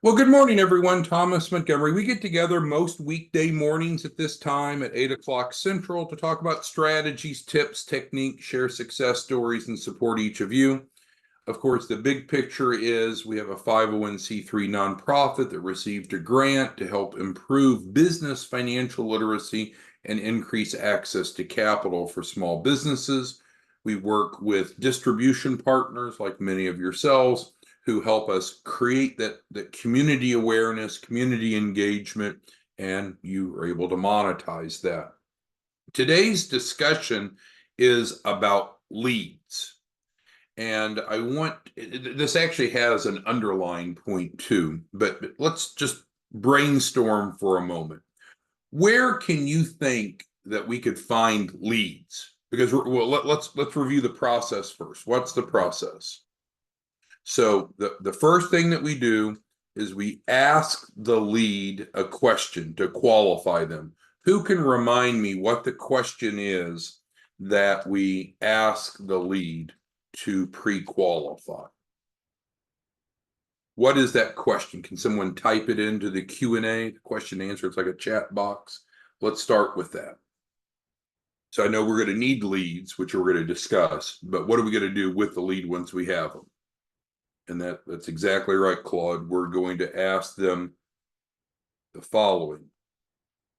Well, good morning, everyone. Thomas Montgomery. We get together most weekday mornings at this time at 8 o'clock Central to talk about strategies, tips, techniques, share success stories, and support each of you. Of course, the big picture is we have a 501c3 nonprofit that received a grant to help improve business financial literacy and increase access to capital for small businesses. We work with distribution partners like many of yourselves who help us create that community awareness, community engagement, and you are able to monetize that. Today's discussion is about leads. And this actually has an underlying point too, but let's just brainstorm for a moment. Where can you think that we could find leads? Because let's review the process first. What's the process? So the first thing that we do is we ask the lead a question to qualify them. Who can remind me what the question is that we ask the lead to pre-qualify? What is that question? Can someone type it into the Q&A, the question and answer? It's like a chat box. Let's start with that. So I know we're going to need leads, which we're going to discuss, but what are we going to do with the lead once we have them? And that's exactly right, Claude. We're going to ask them the following.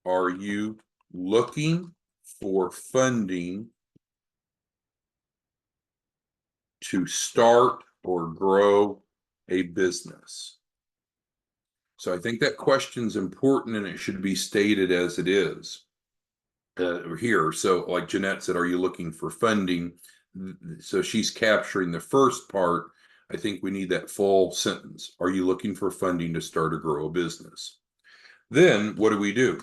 Are you looking for funding to start or grow a business? So I think that question's important and it should be stated as it is here. So like Jeanette said, are you looking for funding? So she's capturing the first part. I think we need that full sentence. Are you looking for funding to start or grow a business? Then what do?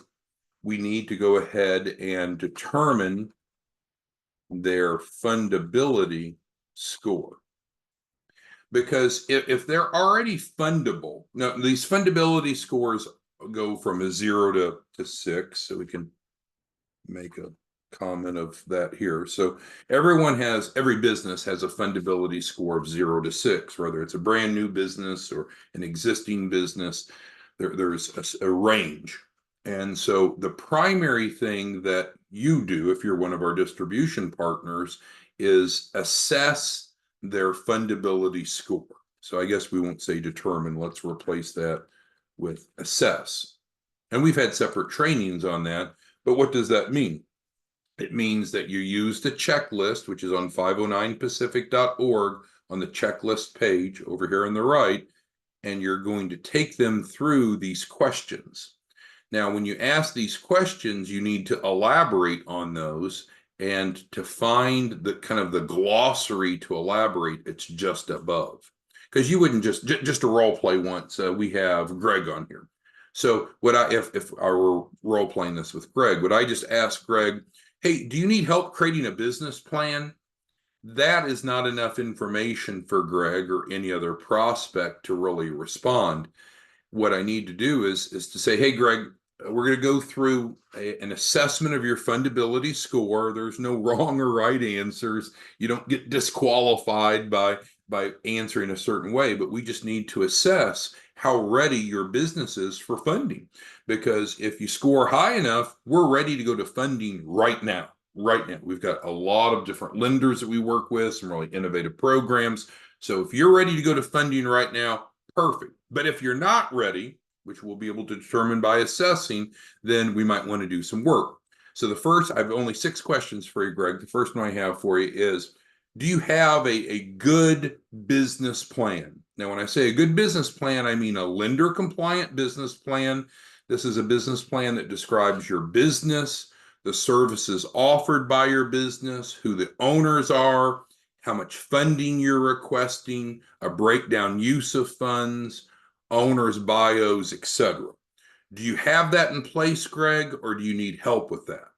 We need to go ahead and determine their fundability score. Because if they're already fundable, now these fundability scores go from a 0 to 6, so we can make a comment of that here. So every business has a fundability score of 0 to 6, whether it's a brand new business or an existing business. There's a range. And so the primary thing that you do if you're one of our distribution partners is assess their fundability score. So I guess we won't say determine, let's replace that with assess. And we've had separate trainings on that, but what does that mean? It means that you use the checklist, which is on 509pacific.org on the checklist page over here on the right, and you're going to take them through these questions. Now, when you ask these questions, you need to elaborate on those, and to find the kind of the glossary to elaborate, it's just above. Because you wouldn't just a role play once. We have Greg on here. So if I were role playing this with Greg, would I just ask Greg, hey, do you need help creating a business plan? That is not enough information for Greg or any other prospect to really respond. What I need to do is to say, hey, Greg, we're going to go through an assessment of your fundability score. There's no wrong or right answers. You don't get disqualified by answering a certain way, but we just need to assess how ready your business is for funding. Because if you score high enough, we're ready to go to funding right now. Right now, we've got a lot of different lenders that we work with, some really innovative programs. So if you're ready to go to funding right now, perfect. But if you're not ready, which we'll be able to determine by assessing, then we might want to do some work. So I have only 6 questions for you, Greg. The first one I have for you is, do you have a good business plan? Now, when I say a good business plan, I mean a lender compliant business plan. This is a business plan that describes your business, the services offered by your business, who the owners are, how much funding you're requesting, a breakdown use of funds, owners' bios, etc. Do you have that in place, Greg, or do you need help with that?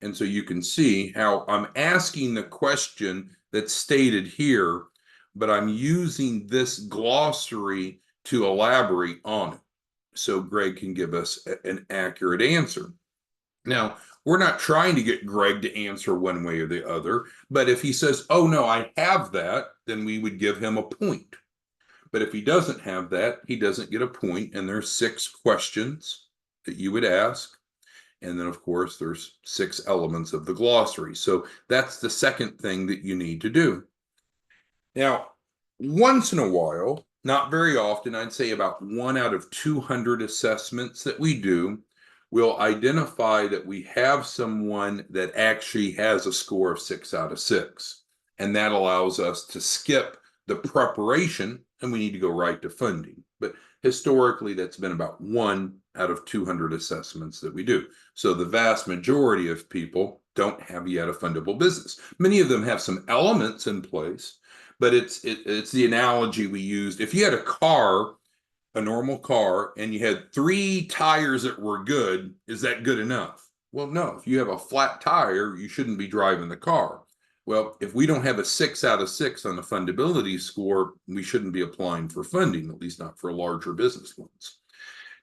And so you can see how I'm asking the question that's stated here, but I'm using this glossary to elaborate on it so Greg can give us an accurate answer. Now, we're not trying to get Greg to answer one way or the other, but if he says, oh, no, I have that, then we would give him a point. But if he doesn't have that, he doesn't get a point. And there's 6 questions that you would ask. And then, of course, there's 6 elements of the glossary. So that's the second thing that you need to do. Now, once in a while, not very often, I'd say about 1 out of 200 assessments that we do, we'll identify that we have someone that actually has a score of 6 out of 6. And that allows us to skip the preparation and we need to go right to funding. But historically, that's been about 1 out of 200 assessments that we do. So the vast majority of people don't have yet a fundable business. Many of them have some elements in place, but it's the analogy we used. If you had a car, a normal car, and you had 3 tires that were good, is that good enough? Well, no. If you have a flat tire, you shouldn't be driving the car. Well, if we don't have a 6 out of 6 on the fundability score, we shouldn't be applying for funding, at least not for larger business ones.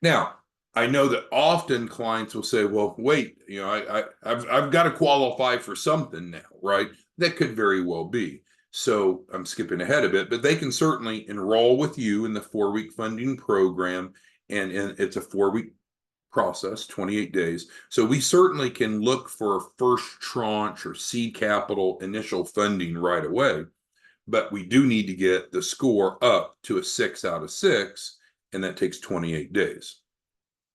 Now, I know that often clients will say, well, wait, I've got to qualify for something now, right? That could very well be. So I'm skipping ahead a bit, but they can certainly enroll with you in the 4-week funding program. And it's a 4-week process, 28 days. So we certainly can look for a first tranche or seed capital initial funding right away. But we do need to get the score up to a 6 out of 6, and that takes 28 days.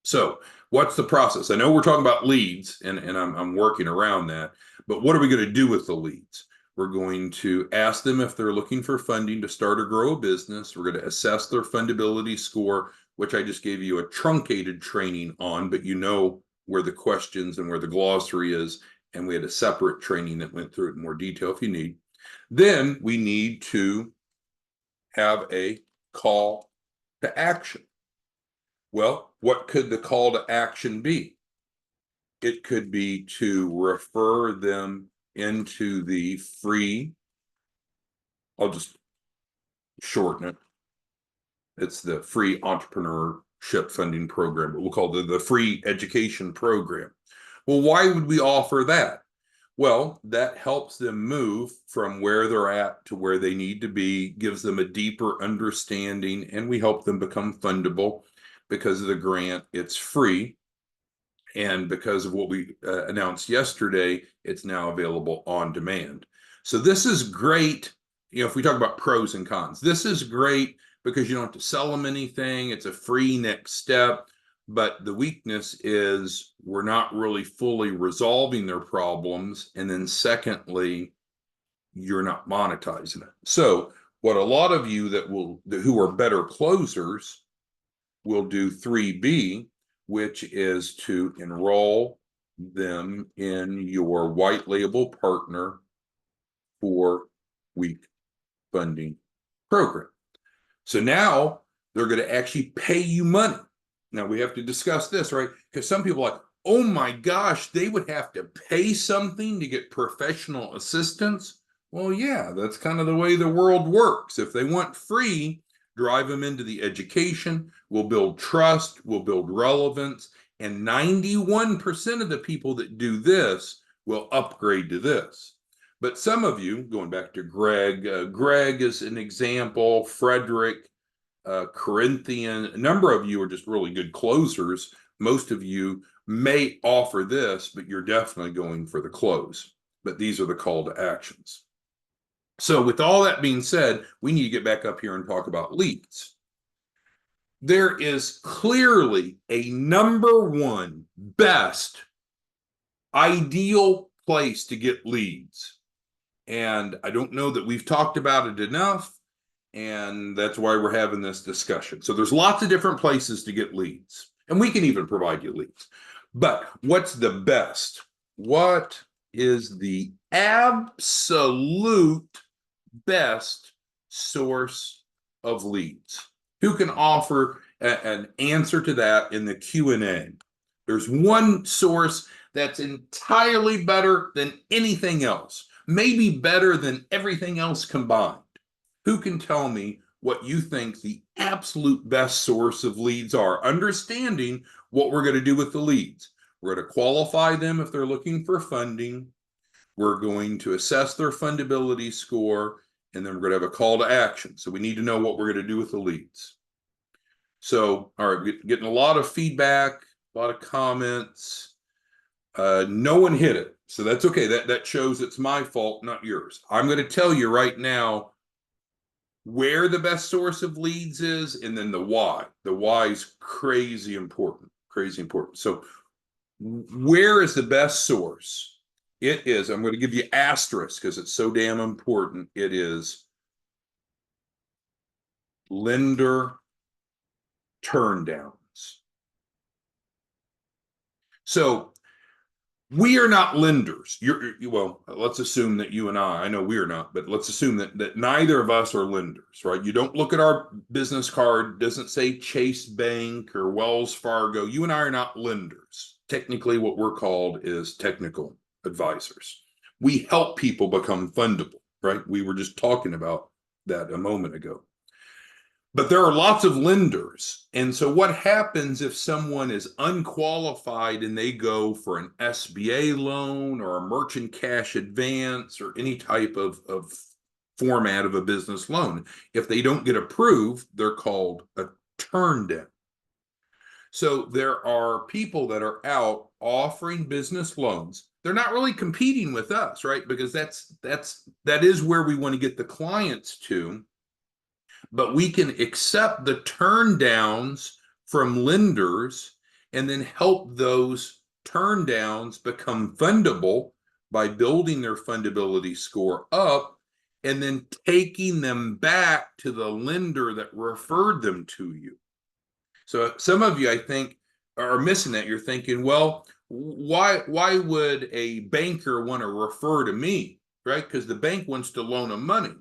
So what's the process? I know we're talking about leads, and I'm working around that, but what are we going to do with the leads? We're going to ask them if they're looking for funding to start or grow a business. We're going to assess their fundability score, which I just gave you a truncated training on, but you know where the questions and where the glossary is, and we had a separate training that went through it in more detail if you need. Then we need to have a call to action. Well, what could the call to action be? It could be to refer them into the free, I'll just shorten it. It's the free entrepreneurship funding program, but we'll call it the free education program. Well, why would we offer that? Well, that helps them move from where they're at to where they need to be, gives them a deeper understanding, and we help them become fundable. Because of the grant, it's free. And because of what we announced yesterday, it's now available on demand. So this is great. If we talk about pros and cons, this is great because you don't have to sell them anything. It's a free next step. But the weakness is we're not really fully resolving their problems. And then secondly, you're not monetizing it. So what a lot of you who are better closers will do 3B, which is to enroll them in your white label partner 4-week funding program. So now they're going to actually pay you money. Now we have to discuss this, right? Because some people are like, oh my gosh, they would have to pay something to get professional assistance. Well, yeah, that's kind of the way the world works. If they want free, drive them into the education, we'll build trust, we'll build relevance, and 91% of the people that do this will upgrade to this. But some of you, going back to Greg is an example, Frederick, Corinthian, a number of you are just really good closers. Most of you may offer this, but you're definitely going for the close. But these are the call to actions. So with all that being said, we need to get back up here and talk about leads. There is clearly a number 1 best ideal place to get leads. And I don't know that we've talked about it enough. And that's why we're having this discussion. So there's lots of different places to get leads. And we can even provide you leads. But what's the best? What is the absolute best source of leads? Who can offer an answer to that in the Q&A? There's one source that's entirely better than anything else, maybe better than everything else combined. Who can tell me what you think the absolute best source of leads are? Understanding what we're going to do with the leads. We're going to qualify them if they're looking for funding. We're going to assess their fundability score, and then we're going to have a call to action. So we need to know what we're going to do with the leads. So, all right, we're getting a lot of feedback, a lot of comments. No one hit it. So that's okay. That shows it's my fault, not yours. I'm going to tell you right now where the best source of leads is, and then the why. The why is crazy important, crazy important. So where is the best source? It is, I'm going to give you asterisk because it's so damn important. It is lender turndowns. So we are not lenders. Well, let's assume that you and I know we are not, but let's assume that neither of us are lenders, right? You don't look at our business card, doesn't say Chase Bank or Wells Fargo. You and I are not lenders. Technically, what we're called is technical advisors. We help people become fundable, right? We were just talking about that a moment ago. But there are lots of lenders. And so what happens if someone is unqualified and they go for an SBA loan or a merchant cash advance or any type of format of a business loan? If they don't get approved, they're called a turndown. So there are people that are out offering business loans. They're not really competing with us, right? Because that is where we want to get the clients to. But we can accept the turndowns from lenders and then help those turndowns become fundable by building their fundability score up and then taking them back to the lender that referred them to you. So some of you, I think, are missing that. You're thinking, well, why would a banker want to refer to me, right? Because the bank wants to loan them money.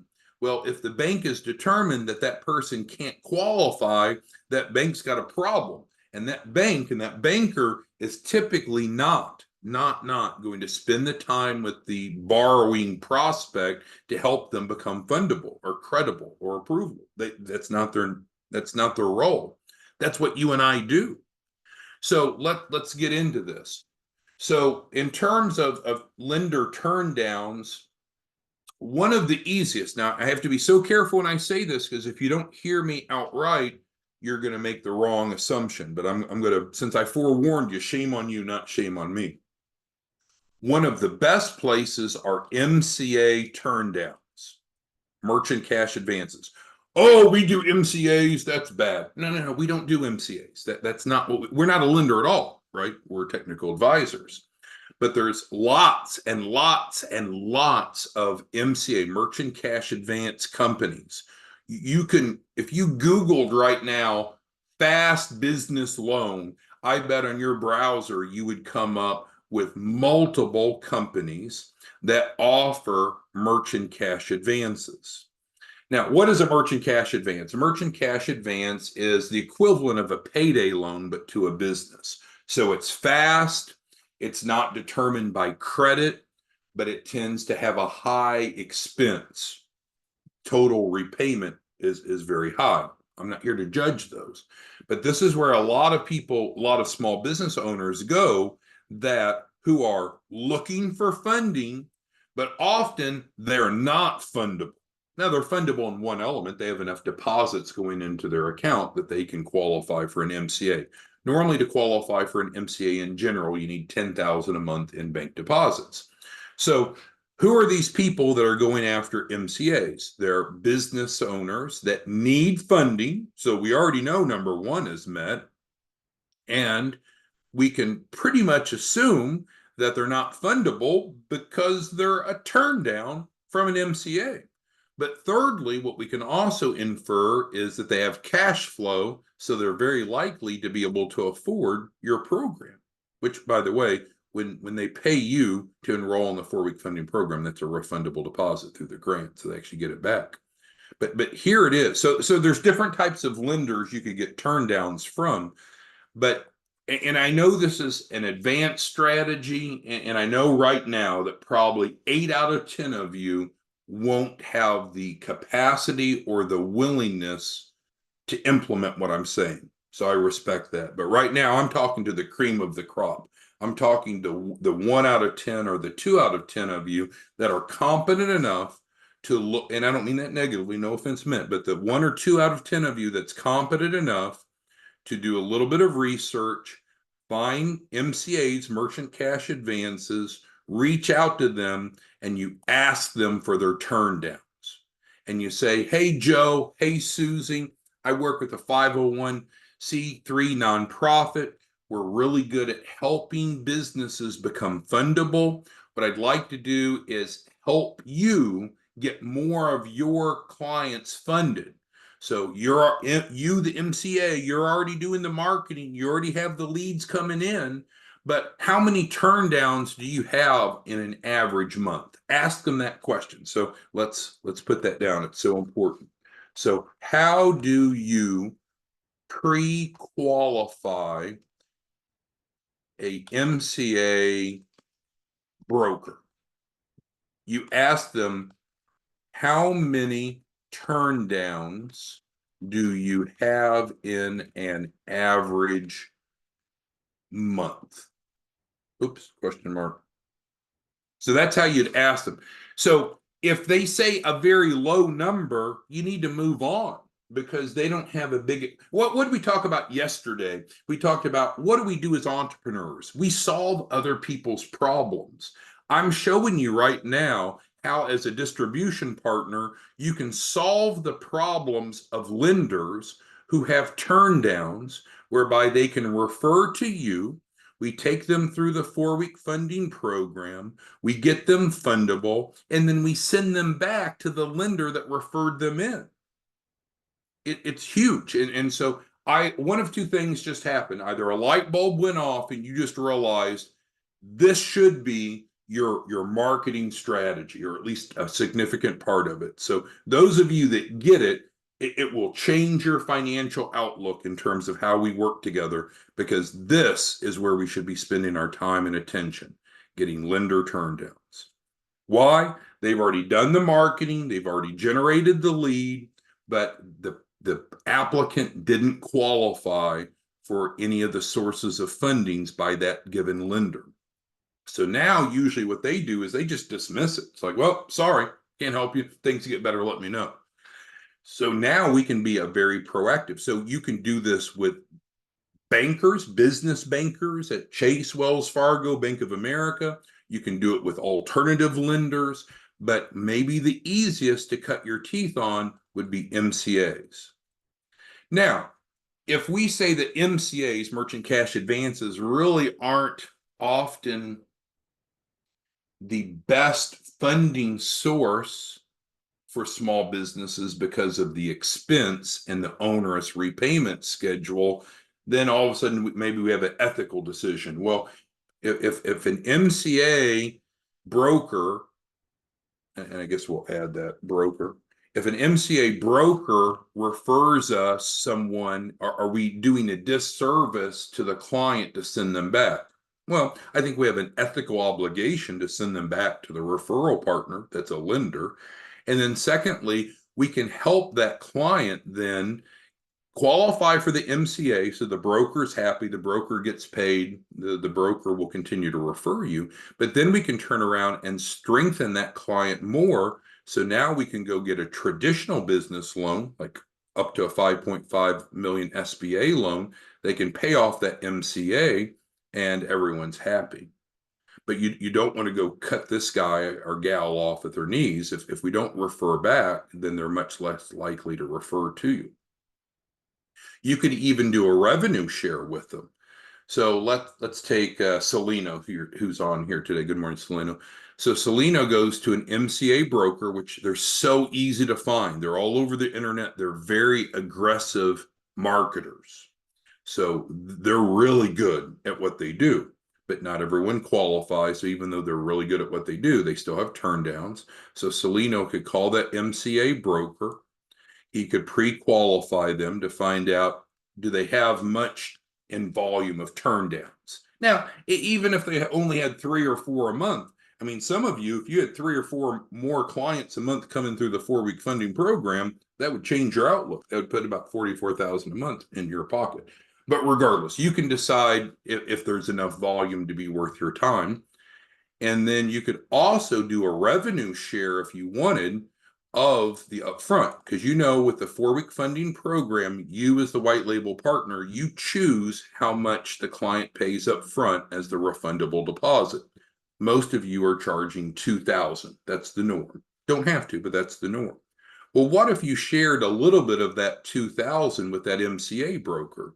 Well, if the bank is determined that that person can't qualify, that bank's got a problem. And that bank and that banker is typically not going to spend the time with the borrowing prospect to help them become fundable or credible or approvable. That's not their role. That's what you and I do. So let's get into this. So in terms of lender turndowns, one of the easiest, now I have to be so careful when I say this because if you don't hear me outright, you're going to make the wrong assumption. But I'm going to, since I forewarned you, shame on you, not shame on me. One of the best places are MCA turndowns, merchant cash advances. Oh, we do MCAs, that's bad. No, we don't do MCAs. That's not what we're not a lender at all, right? We're technical advisors. But there's lots and lots and lots of MCA, merchant cash advance companies. You can, if you Googled right now, fast business loan, I bet on your browser you would come up with multiple companies that offer merchant cash advances. Now, what is a merchant cash advance? A merchant cash advance is the equivalent of a payday loan, but to a business. So it's fast. It's not determined by credit, but it tends to have a high expense. Total repayment is very high. I'm not here to judge those, but this is where a lot of people, a lot of small business owners go that who are looking for funding, but often they're not fundable. Now they're fundable in one element. They have enough deposits going into their account that they can qualify for an MCA. Normally, to qualify for an MCA in general, you need $10,000 a month in bank deposits. So who are these people that are going after MCAs? They're business owners that need funding. So we already know number one is met. And we can pretty much assume that they're not fundable because they're a turndown from an MCA. But thirdly, what we can also infer is that they have cash flow, so they're very likely to be able to afford your program, which, by the way, when they pay you to enroll in the 4-week funding program, that's a refundable deposit through the grant, so they actually get it back. But here it is. So there's different types of lenders you could get turndowns from, and I know this is an advanced strategy, and I know right now that probably 8 out of 10 of you won't have the capacity or the willingness to implement what I'm saying. So I respect that. But right now I'm talking to the cream of the crop. I'm talking to the 1 out of 10 or the 2 out of 10 of you that are competent enough to look, and I don't mean that negatively, no offense meant, but the 1 or 2 out of 10 of you that's competent enough to do a little bit of research, find MCAs, merchant cash advances, reach out to them, and you ask them for their turn downs. And you say, hey, Joe, hey, Susie, I work with a 501c3 nonprofit. We're really good at helping businesses become fundable. What I'd like to do is help you get more of your clients funded. So you, the MCA, you're already doing the marketing, you already have the leads coming in, but how many turn downs do you have in an average month? Ask them that question. So let's put that down. It's so important. So how do you pre-qualify a MCA broker? You ask them, how many turn downs do you have in an average month? Oops, question mark. So that's how you'd ask them. So if they say a very low number, you need to move on because they don't have a big. What did we talk about yesterday? We talked about what do we do as entrepreneurs? We solve other people's problems. I'm showing you right now how, as a distribution partner, you can solve the problems of lenders who have turn downs, whereby they can refer to you. We take them through the 4-week funding program. We get them fundable, and then we send them back to the lender that referred them in. It's huge. And so one of two things just happened. Either a light bulb went off and you just realized this should be your marketing strategy, or at least a significant part of it. So those of you that get it, it will change your financial outlook in terms of how we work together, because this is where we should be spending our time and attention, getting lender turn downs. Why? They've already done the marketing, they've already generated the lead, but the applicant didn't qualify for any of the sources of fundings by that given lender. So now usually what they do is they just dismiss it. It's like, well, sorry, can't help you. Things get better, let me know. So now we can be a very proactive. So you can do this with bankers, business bankers at Chase, Wells Fargo, Bank of America. You can do it with alternative lenders, but maybe the easiest to cut your teeth on would be MCAs. Now, if we say that MCAs, merchant cash advances, really aren't often the best funding source for small businesses because of the expense and the onerous repayment schedule, then all of a sudden maybe we have an ethical decision. Well, if an MCA broker, and I guess we'll add that broker, if an MCA broker refers us someone, are we doing a disservice to the client to send them back? Well, I think we have an ethical obligation to send them back to the referral partner that's a lender. And then secondly, we can help that client then qualify for the MCA, so the broker's happy, the broker gets paid, the broker will continue to refer you, but then we can turn around and strengthen that client more. So now we can go get a traditional business loan, like up to a 5.5 million SBA loan. They can pay off that MCA and everyone's happy. But you don't want to go cut this guy or gal off at their knees. If we don't refer back, then they're much less likely to refer to you. You could even do a revenue share with them. So let's take Celino, who's on here today. Good morning, Celino. So Celino goes to an MCA broker, which they're so easy to find. They're all over the internet. They're very aggressive marketers. So they're really good at what they do, but not everyone qualifies. So even though they're really good at what they do, they still have turn downs. So Celino could call that MCA broker. He could pre-qualify them to find out, do they have much in volume of turn downs? Now, even if they only had 3 or 4 a month, I mean, some of you, if you had 3 or 4 more clients a month coming through the 4-week funding program, that would change your outlook. That would put about $44,000 a month in your pocket. But regardless, you can decide if there's enough volume to be worth your time. And then you could also do a revenue share if you wanted, of the upfront, because with the 4-week funding program, you as the white label partner, you choose how much the client pays up front as the refundable deposit. Most of you are charging $2,000. That's the norm. Don't have to, but that's the norm. Well, what if you shared a little bit of that $2,000 with that MCA broker?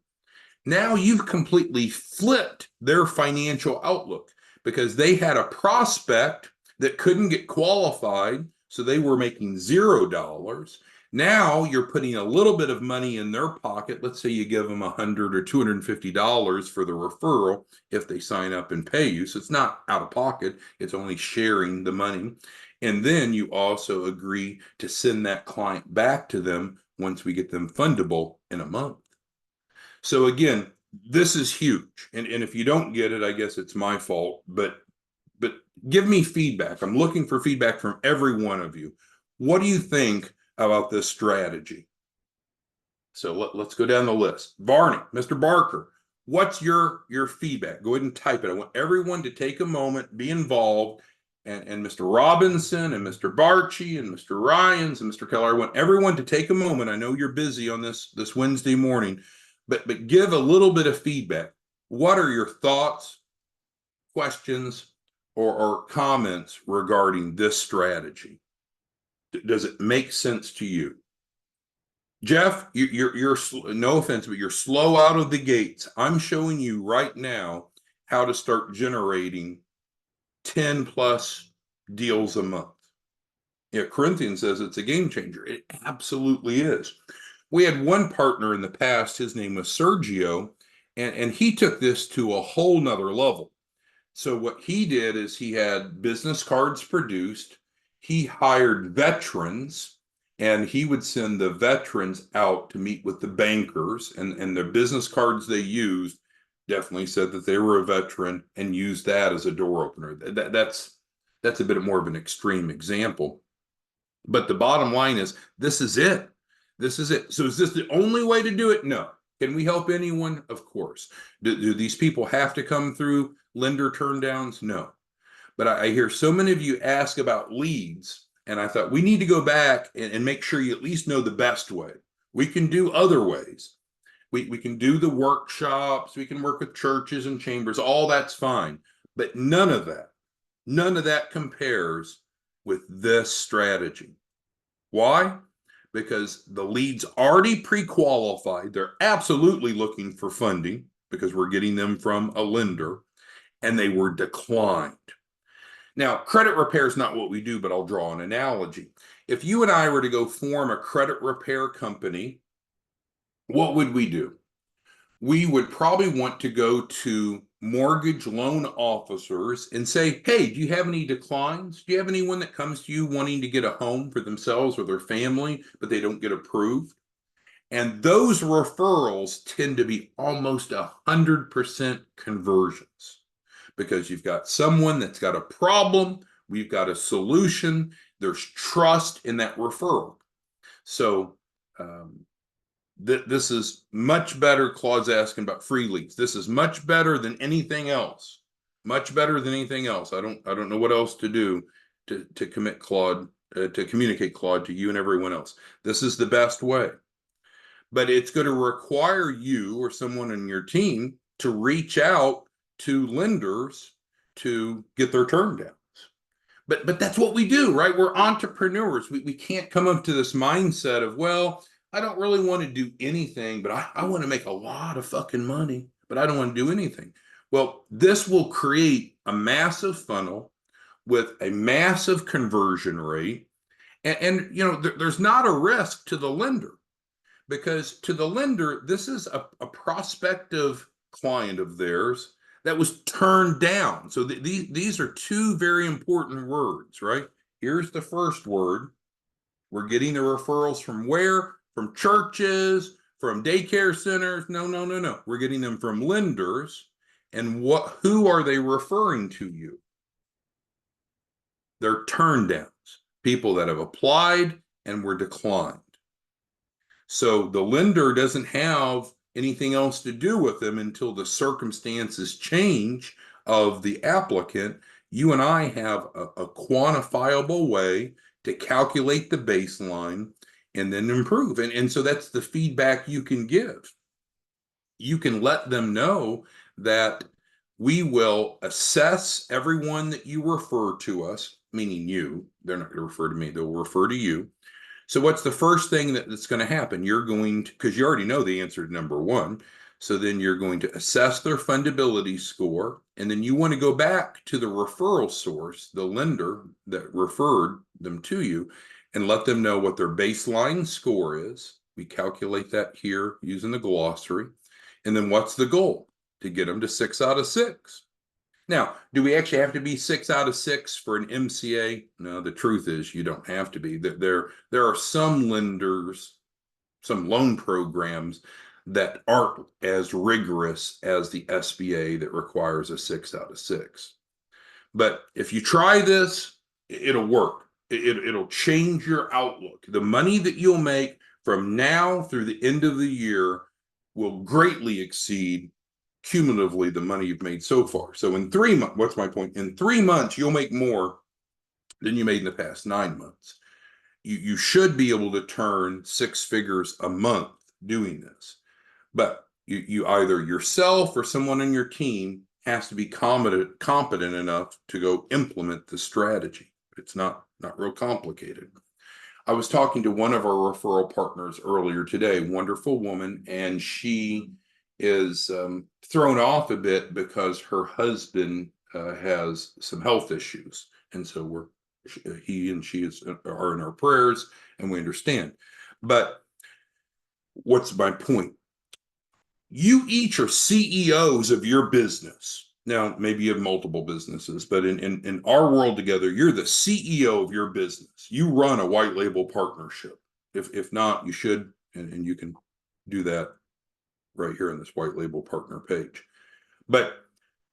Now you've completely flipped their financial outlook, because they had a prospect that couldn't get qualified, so they were making $0. Now you're putting a little bit of money in their pocket. Let's say you give them $100 or $250 for the referral if they sign up and pay you. So it's not out of pocket, it's only sharing the money. And then you also agree to send that client back to them once we get them fundable in a month. So again, this is huge. And if you don't get it, I guess it's my fault, but give me feedback. I'm looking for feedback from every one of you. What do you think about this strategy? So let's go down the list. Barney, Mr. Barker, what's your feedback? Go ahead and type it. I want everyone to take a moment, be involved. And Mr. Robinson and Mr. Barchi and Mr. Ryans and Mr. Keller, I want everyone to take a moment. I know you're busy on this Wednesday morning, but give a little bit of feedback. What are your thoughts, questions, or comments regarding this strategy? Does it make sense to you? Jeff, you're no offense, but you're slow out of the gates. I'm showing you right now how to start generating 10 plus deals a month. Yeah, Corinthians says it's a game changer. It absolutely is. We had one partner in the past, his name was Sergio, and he took this to a whole nother level. So what he did is he had business cards produced. He hired veterans, and he would send the veterans out to meet with the bankers, and the business cards they used definitely said that they were a veteran, and used that as a door opener. That's a bit more of an extreme example. But the bottom line is, this is it. This is it. So is this the only way to do it? No. Can we help anyone? Of course. Do these people have to come through lender turndowns? No. But I hear so many of you ask about leads, and I thought we need to go back and make sure you at least know the best way. We can do other ways. We can do the workshops, we can work with churches and chambers, all that's fine. But none of that compares with this strategy. Why? Because the lead's already pre-qualified. They're absolutely looking for funding because we're getting them from a lender, and they were declined. Now, credit repair is not what we do, but I'll draw an analogy. If you and I were to go form a credit repair company, what would we do? We would probably want to go to mortgage loan officers and say, hey, do you have any declines? Do you have anyone that comes to you wanting to get a home for themselves or their family, but they don't get approved? And those referrals tend to be almost 100% conversions, because you've got someone that's got a problem, we've got a solution, there's trust in that referral. So this is much better. Claude's asking about free leads. This is much better than anything else. Much better than anything else. I don't know what else to do to commit Claude, to communicate Claude to you and everyone else. This is the best way. But it's going to require you or someone in your team to reach out to lenders to get their turndowns. But that's what we do, right? We're entrepreneurs. We can't come up to this mindset of, well, I don't really want to do anything, but I want to make a lot of fucking money, but I don't want to do anything. Well, this will create a massive funnel with a massive conversion rate. And there's not a risk to the lender, because to the lender, this is a prospective client of theirs that was turned down. So these are two very important words, right? Here's the first word. We're getting the referrals from where? From churches, from daycare centers. No. We're getting them from lenders. And who are they referring to you? They're turndowns, people that have applied and were declined. So the lender doesn't have anything else to do with them until the circumstances change of the applicant. You and I have a quantifiable way to calculate the baseline and then improve. And so that's the feedback you can give. You can let them know that we will assess everyone that you refer to us, meaning you. They're not going to refer to me, they'll refer to you. So what's the first thing that's going to happen? You're going to, because you already know the answer to number one. So then you're going to assess their fundability score. And then you want to go back to the referral source, the lender that referred them to you, and let them know what their baseline score is. We calculate that here using the glossary. And then what's the goal? To get them to 6 out of 6. Now, do we actually have to be 6 out of 6 for an MCA? No, the truth is you don't have to be. There are some lenders, some loan programs that aren't as rigorous as the SBA that requires a 6 out of 6. But if you try this, it'll work. It'll change your outlook. The money that you'll make from now through the end of the year will greatly exceed cumulatively the money you've made so far. So in 3 months, what's my point? In 3 months, you'll make more than you made in the past 9 months. You should be able to turn 6 figures a month doing this. But you either yourself or someone on your team has to be competent enough to go implement the strategy. It's not real complicated. I was talking to one of our referral partners earlier today, wonderful woman, and she is thrown off a bit because her husband has some health issues. And so he and she are in our prayers, and we understand. But what's my point? You each are CEOs of your business. Now, maybe you have multiple businesses, but in our world together, you're the CEO of your business. You run a white label partnership. If not, you should, and you can do that right here on this white label partner page. But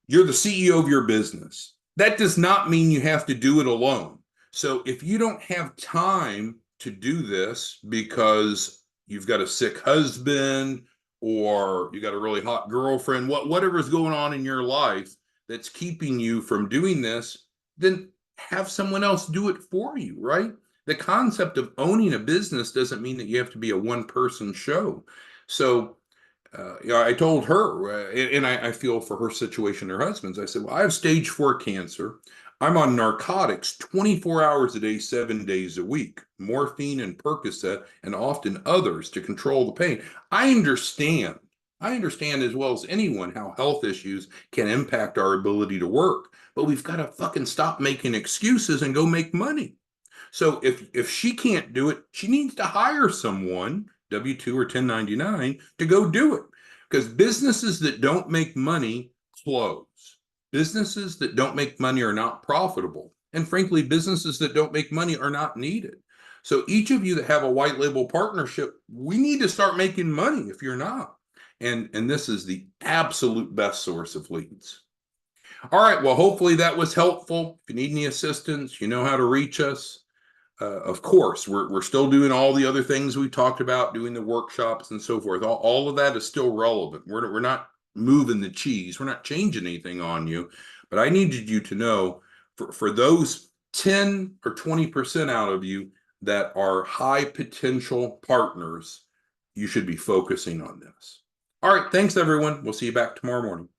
you're the CEO of your business. That does not mean you have to do it alone. So if you don't have time to do this because you've got a sick husband or you got a really hot girlfriend, whatever's going on in your life that's keeping you from doing this, then have someone else do it for you, right? The concept of owning a business doesn't mean that you have to be a one-person show. So I told her, and I feel for her situation, her husband's. I said, well, I have stage 4 cancer. I'm on narcotics 24 hours a day, 7 days a week, morphine and Percocet, and often others to control the pain. I understand as well as anyone how health issues can impact our ability to work, but we've got to fucking stop making excuses and go make money. So if she can't do it, she needs to hire someone, W-2 or 1099, to go do it. Because businesses that don't make money close. Businesses that don't make money are not profitable. And frankly, businesses that don't make money are not needed. So each of you that have a white label partnership, we need to start making money if you're not. And this is the absolute best source of leads. All right, well, hopefully that was helpful. If you need any assistance, you know how to reach us. Of course, we're still doing all the other things we talked about, doing the workshops and so forth. All of that is still relevant. We're not moving the cheese. We're not changing anything on you. But I needed you to know for those 10 or 20% out of you that are high potential partners, you should be focusing on this. All right, thanks everyone. We'll see you back tomorrow morning.